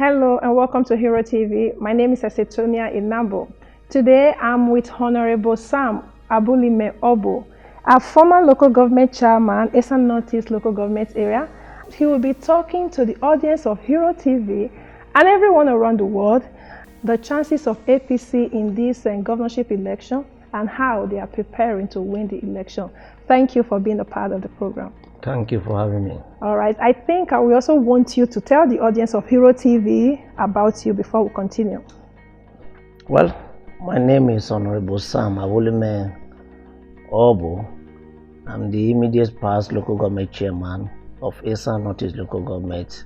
Hello and welcome to Hero TV. My name is Esan Agenda. Today I'm with Honorable Sam Abulimen Oboh, a former local government chairman, Esan Northeast local government area. He will be talking to the audience of Hero TV and everyone around the world the chances of APC in this governorship election and how they are preparing to win the election. Thank you for being a part of the program. Thank you for having me. All right. I think we also want you to tell the audience of Hero TV about you before we continue. Well, my name is Honorable Sam Abulimen Oboh. I'm the immediate past local government chairman of Esan Northeast local government,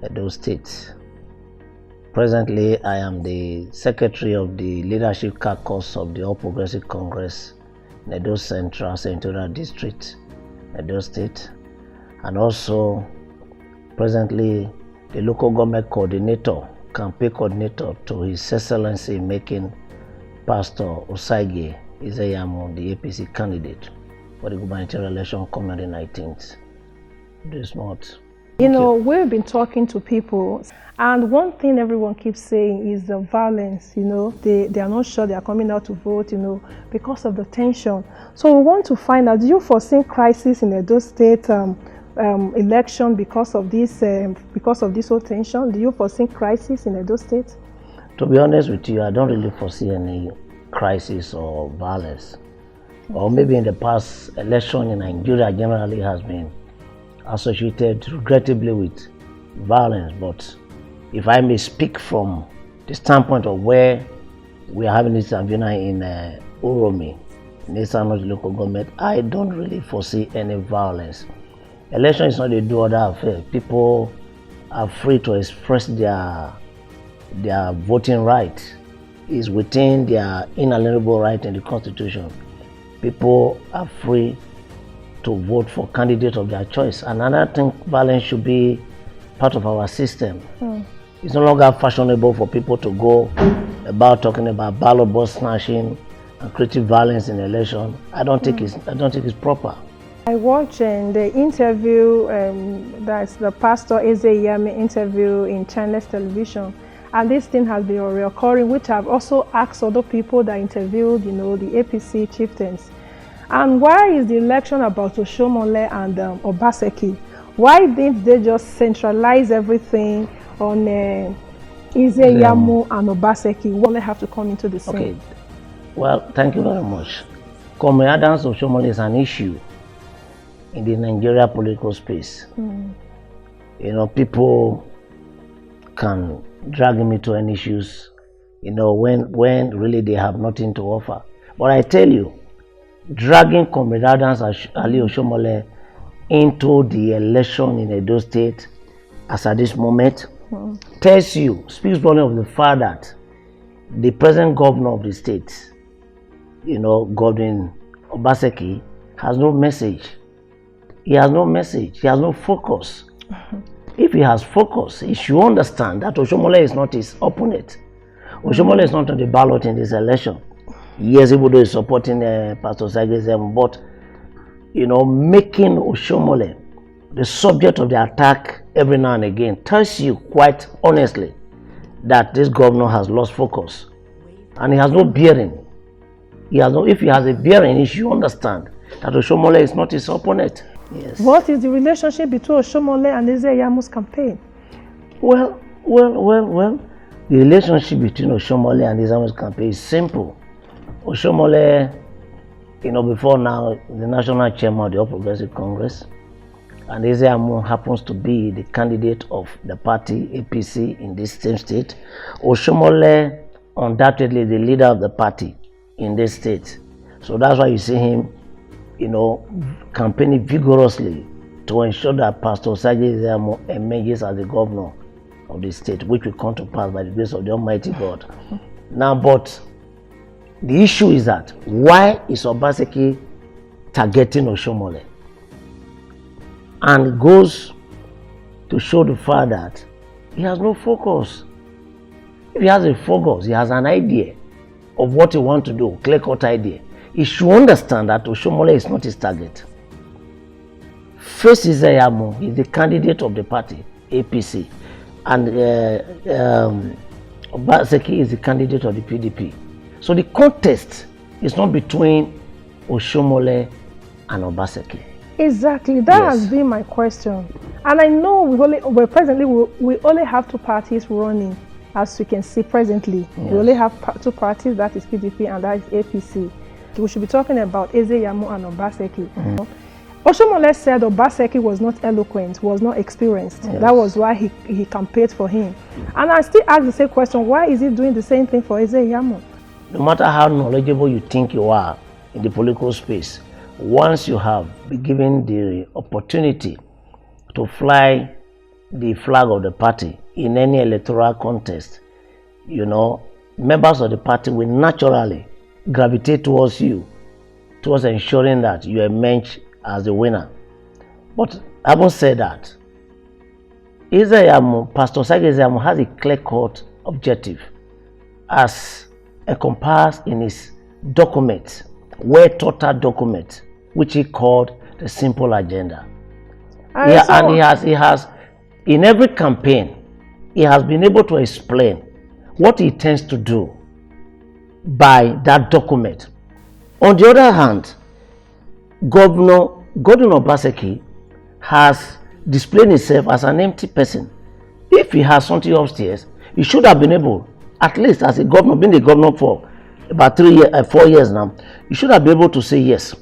Edo State. Presently, I am the secretary of the leadership caucus of the All Progressive Congress, Edo Central Senatorial District, Edo State, and also presently the local government coordinator, campaign coordinator to His Excellency making Pastor Osagie Izeyamu the APC candidate for the gubernatorial election coming on the 19th this month. You know, we've been talking to people, and one thing everyone keeps saying is the violence. You know, they are not sure they are coming out to vote, you know, because of the tension. So we want to find out, do you foresee crisis in Edo State election because of this whole tension? Do you foresee crisis in Edo State? To be honest with you, I don't really foresee any crisis or violence. Or maybe in the past election in Nigeria generally has been associated regrettably with violence, but if I may speak from the standpoint of where we are having this tribunal in Uromi, in Esan Northeast local government, I don't really foresee any violence. Election is not a do-or-die affair. People are free to express their voting right. It's within their inalienable right in the Constitution. People are free to vote for candidates of their choice. And I think violence should be part of our system. It's no longer fashionable for people to go about talking about ballot box snatching and creating violence in election. I don't think it's proper. I watched the interview, that's the Pastor Izeyamu interview in Chinese television, and this thing has been recurring, which I've also asked other people that interviewed, you know, the APC chieftains. And why is the election about Oshomole and Obaseki? Why didn't they just centralize everything on Izeyamu and Obaseki? Why they have to come into the scene? Okay, well, thank you very much. Comrade Adams Oshomole is an issue in the Nigeria political space. You know, people can drag him into any issues, you know, when really they have nothing to offer. But I tell you, dragging Comrade Adams Ali Oshomole into the election in Edo State as at this moment speaks volume of the fact that the present governor of the state, you know, Godwin Obaseki, has no message. He has no message. He has no focus. If he has focus, he should understand that Oshomole is not his opponent. Oshomole is not on the ballot in this election. Yes, even though he's supporting Pastor Osagie, but you know, making Oshomole the subject of the attack every now and again tells you quite honestly that this governor has lost focus and he has no bearing. If he has a bearing, he should understand that Oshomole is not his opponent. Yes. What is the relationship between Oshomole and Izeyamu's campaign? Well, the relationship between Oshomole and Izeyamu's campaign is simple. Oshomole, you know, before now, the national chairman of the All Progressive Congress, and Izeyamu happens to be the candidate of the party APC in this same state. Oshomole, undoubtedly, the leader of the party in this state. So that's why you see him, you know, campaigning vigorously to ensure that Pastor Osagie Izeyamu emerges as the governor of the state, which will come to pass by the grace of the Almighty God. Now, but the issue is that why is Obaseki targeting Oshomole? And it goes to show the fact that he has no focus. If he has a focus, he has an idea of what he wants to do, clear-cut idea. He should understand that Oshomole is not his target. First Izeyamu is the candidate of the party, APC. and Obaseki is the candidate of the PDP. So the contest is not between Oshomole and Obaseki. Exactly, that has been my question. And I know we only have two parties running, as we can see presently. Yes. We only have two parties, that is PDP and that is APC. We should be talking about Ezeyamu and Obaseki. Oshomole said Obaseki was not eloquent, was not experienced. Yes. That was why he campaigned for him. And I still ask the same question, why is he doing the same thing for Ezeyamu? No matter how knowledgeable you think you are in the political space, once you have been given the opportunity to fly the flag of the party in any electoral contest, members of the party will naturally gravitate towards you, towards ensuring that you emerge as the winner. But having said that, Pastor Ezeyamu has a clear-cut objective as encompassed in his document, well-thought-out document, which he called the Simple Agenda. And he has, in every campaign, he has been able to explain what he intends to do by that document. On the other hand, Governor Obaseki has displayed himself as an empty person. If he has something upstairs, he should have been able, at least as a governor, being the governor for about 4 years now, he should have been able to say yes.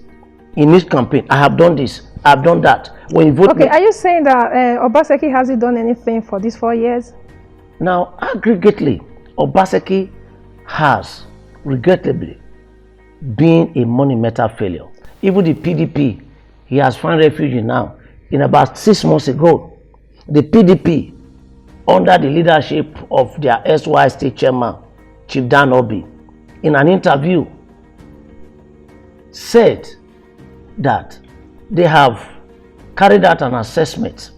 In this campaign, I have done this, I have done that. When you vote, okay, are you saying that Obaseki hasn't done anything for these 4 years? Now, aggregately, Obaseki has regrettably been a monumental failure. Even the PDP, he has found refuge now. In about 6 months ago, the PDP, under the leadership of their SY state chairman, Chief Dan Obi, in an interview, said that they have carried out an assessment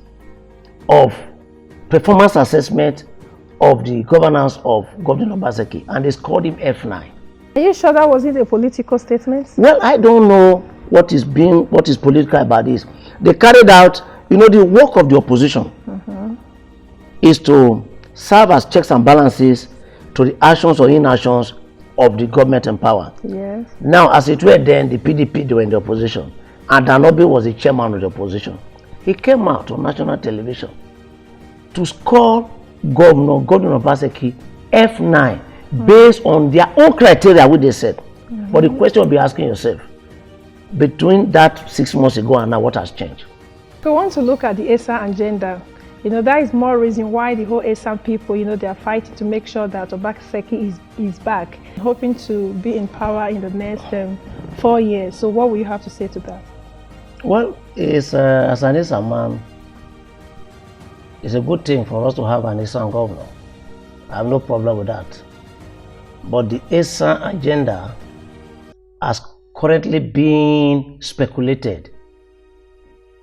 performance assessment of the governance of Governor Obaseki, and they scored him F9. Are you sure that wasn't a political statement? Well, I don't know what is political about this. They carried out, the work of the opposition is to serve as checks and balances to the actions or inactions of the government in power. Yes. Now, as it were then, the PDP, they were in the opposition, and Danobi was the chairman of the opposition. He came out on national television to score Governor Obaseki F9 based on their own criteria, which they said. But the question will be asking yourself, between that 6 months ago and now, what has changed? So we want to look at the Esan Agenda. That is more reason why the whole Esan people, they are fighting to make sure that Obaseki is back, hoping to be in power in the next 4 years. So what will you have to say to that? Well, as an Esan man, it's a good thing for us to have an Esan governor. I have no problem with that. But the Esan Agenda has currently being speculated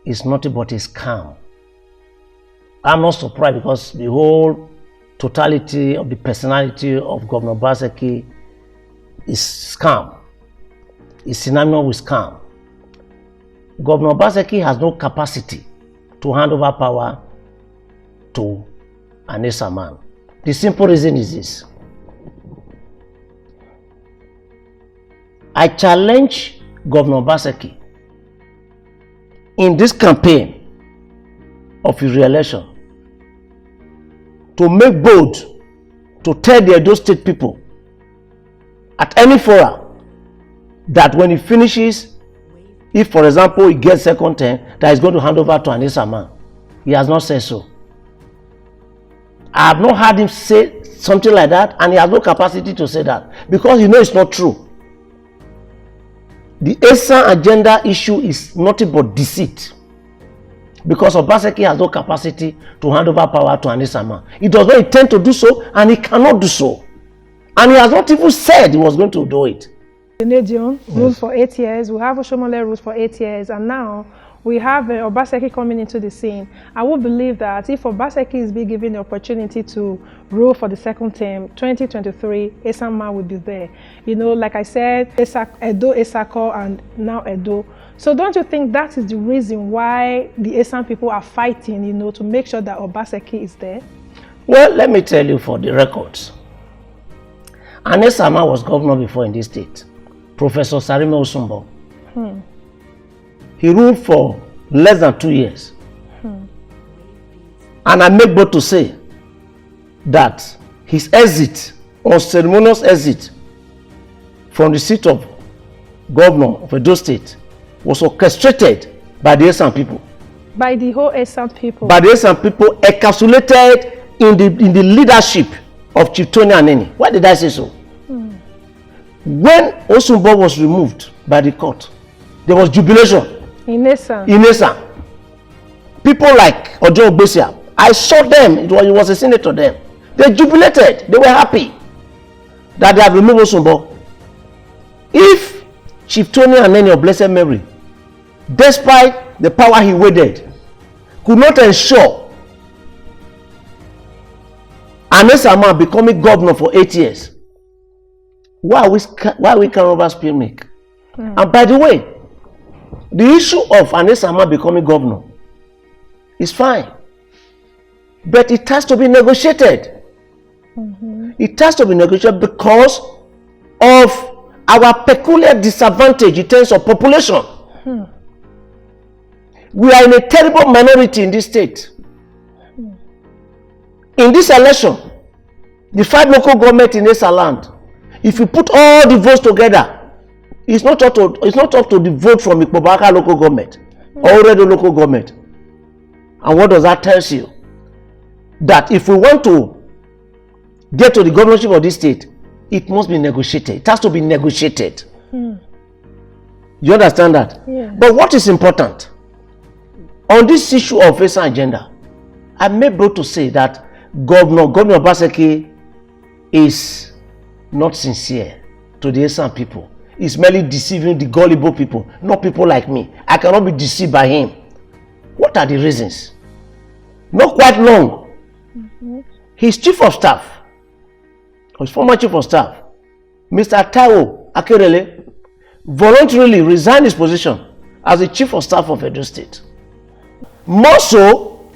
is nothing but a scam. I'm not surprised because the whole totality of the personality of Governor Obaseki is scam. It's synonymous with scam. Governor Obaseki has no capacity to hand over power to an Esan man. The simple reason is this. I challenge Governor Obaseki in this campaign of his re-election to make bold to tell the Edo State people at any forum that when he finishes, if for example he gets second term, that he's going to hand over to an Esan man. He has not said so. I have not heard him say something like that, and he has no capacity to say that because it's not true. The Esan Agenda issue is nothing but deceit. Because Obaseki has no capacity to hand over power to an Esan man. He does not intend to do so, and he cannot do so. And he has not even said he was going to do it. The Nedion ruled for 8 years. We have Oshomole ruled for 8 years, and now we have Obaseki coming into the scene. I would believe that if Obaseki is being given the opportunity to rule for the second term, 2023, Esan man will be there. Like I said, Edo, Esako, and now Edo. So don't you think that is the reason why the Esan people are fighting, to make sure that Obaseki is there? Well, let me tell you for the records. Esan was governor before in this state. Professor Sarime Osumbo. He ruled for less than 2 years. And I make bold to say that his exit, unceremonious exit from the seat of governor of Edo State was orchestrated by the Esan people. By the whole Esan people? By the Esan people, encapsulated in the leadership of Chief Tony Aneni. Why did I say so? When Osumbo was removed by the court, there was jubilation. In Esan? In Esan. People like Ojo Ogbesia, I saw them, it was a senator then. They jubilated, they were happy that they had removed Osumbo. If Chief Tony Aneni of Blessed Mary, despite the power he wielded, could not ensure Esan becoming governor for 8 years, why we can over spearmake? And by the way, the issue of Esan becoming governor is fine, but it has to be negotiated. It has to be negotiated because of our peculiar disadvantage in terms of population. We are in a terrible minority in this state. In this election, the 5 local governments in Esan land, if you put all the votes together, it's not up to the vote from Ikpobaka local government or Oredo local government. And what does that tell you? That if we want to get to the governorship of this state, it must be negotiated. It has to be negotiated. You understand that? Yeah. But what is important on this issue of Esan Agenda, I'm able to say that Governor Obaseki is not sincere to the Esan people. He's merely deceiving the gullible people, not people like me. I cannot be deceived by him. What are the reasons? Not quite long. His chief of staff, his former chief of staff, Mr. Taiwo Akerele, voluntarily resigned his position as the chief of staff of Edo State. More so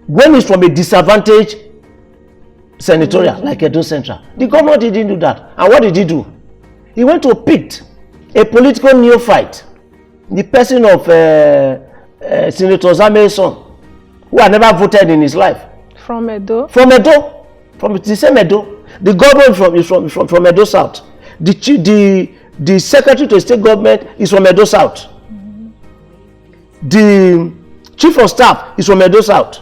when he's from a disadvantaged senatorial like Edo Central. The governor didn't do that. And what did he do? He went to pick a political neophyte, the person of Senator Zame's son, who had never voted in his life. From Edo? From Edo. From the same Edo. The governor is from Edo South. The secretary to the state government is from Edo South. The chief of staff is from Edo South.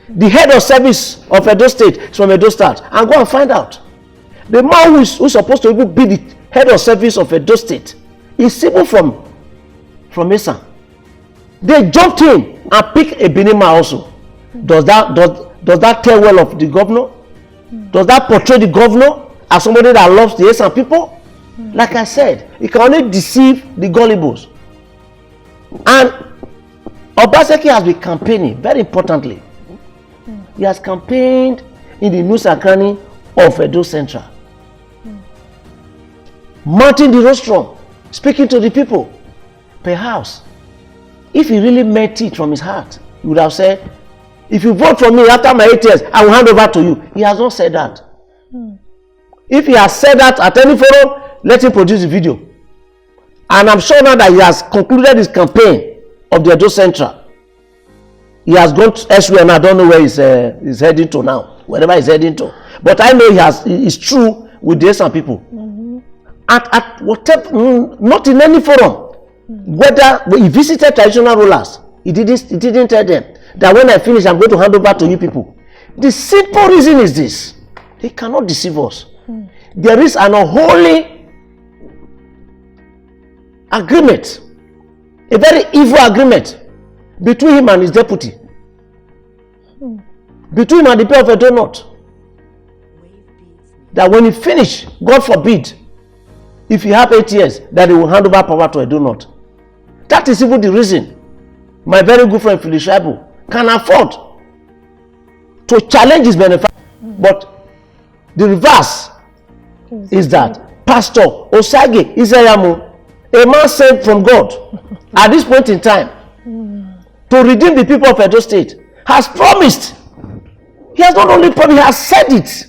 The head of service of Edo State is from Edo South. And go and find out. The man who is supposed to even be the head of service of Edo State is people from Esan. They jumped in and picked a Benima also. Does that tell well of the governor? Does that portray the governor as somebody that loves the Esan people? Like I said, he can only deceive the gullibles. And Obaseki has been campaigning, very importantly. He has campaigned in the Nusa Cranny of Edo Central. Mounting the rostrum, speaking to the people. Perhaps, if he really meant it from his heart, he would have said, if you vote for me after my 8 years, I will hand over to you. He has not said that. If he has said that at any forum, let him produce the video. And I'm sure now that he has concluded his campaign of the Edo Central. He has gone elsewhere and I don't know where he's heading to now, wherever he's heading to. But I know he's true with the Esan people. At whatever, not in any forum. Whether he visited traditional rulers, he didn't tell them that when I finish, I'm going to hand over to you people. The simple reason is this: he cannot deceive us. There is an unholy agreement, a very evil agreement between him and his deputy, between him and the people of Edo North, that when he finish, God forbid, if he have 8 years, that he will hand over power to Edo North. That is even the reason my very good friend Philip Shaibu can afford to challenge his benefactor. But the reverse is that Pastor Osage Isayamu, a man sent from God at this point in time to redeem the people of Edo State, has promised He has not only promised, he has said it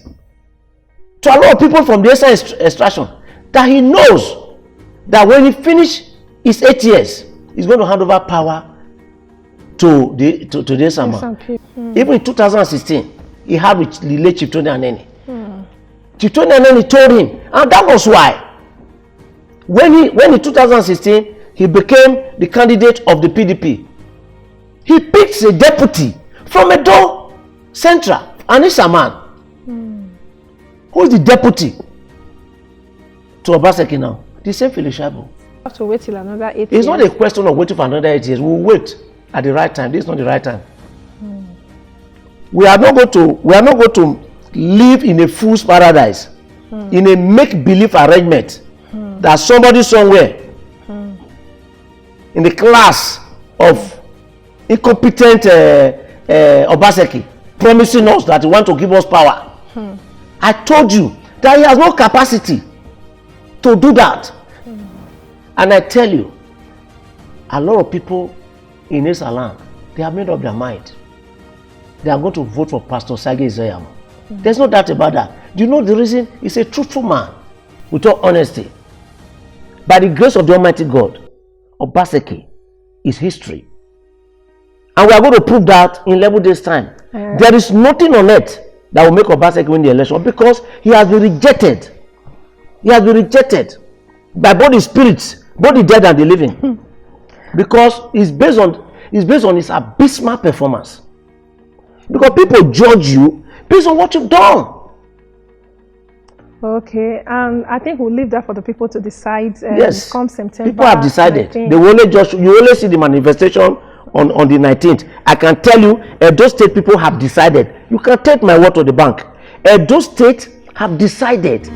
to a lot of people from the Esan extraction that he knows that when he finishes his 8 years, he's going to hand over power to the Esan man. Even in 2016, he had with the late Chief Tony Aneni. Chief Tony Aneni told him, and that was why when in 2016 he became the candidate of the PDP, he picked a deputy from Edo Central, an Esan man. Who is the deputy to Obaseki now? The same Philip Shaibu. Have to wait till another 8 years. It's not a question of waiting for another 8 years. We'll wait at the right time. This is not the right time. We are not going to live in a fool's paradise, in a make-believe arrangement that somebody somewhere in the class of incompetent Obaseki promising us that he wants to give us power. I told you that he has no capacity to do that. And I tell you, a lot of people in Esan land, they have made up their mind. They are going to vote for Pastor Sage Izeyamo. There's no doubt about that. Do you know the reason? He's a truthful man, with all honesty. By the grace of the Almighty God, Obaseki is history. And we are going to prove that in 11 days' time. There is nothing on earth that will make Obaseki win the election because he has been rejected. He has been rejected by both the spirits, both the dead and the living. Because it's based on his abysmal performance. Because people judge you based on what you've done. Okay, and I think we'll leave that for the people to decide. Yes, come September. People have decided. 19th. They will only you only see the manifestation on the 19th. I can tell you, Edo State people have decided. You can take my word to the bank. Edo State have decided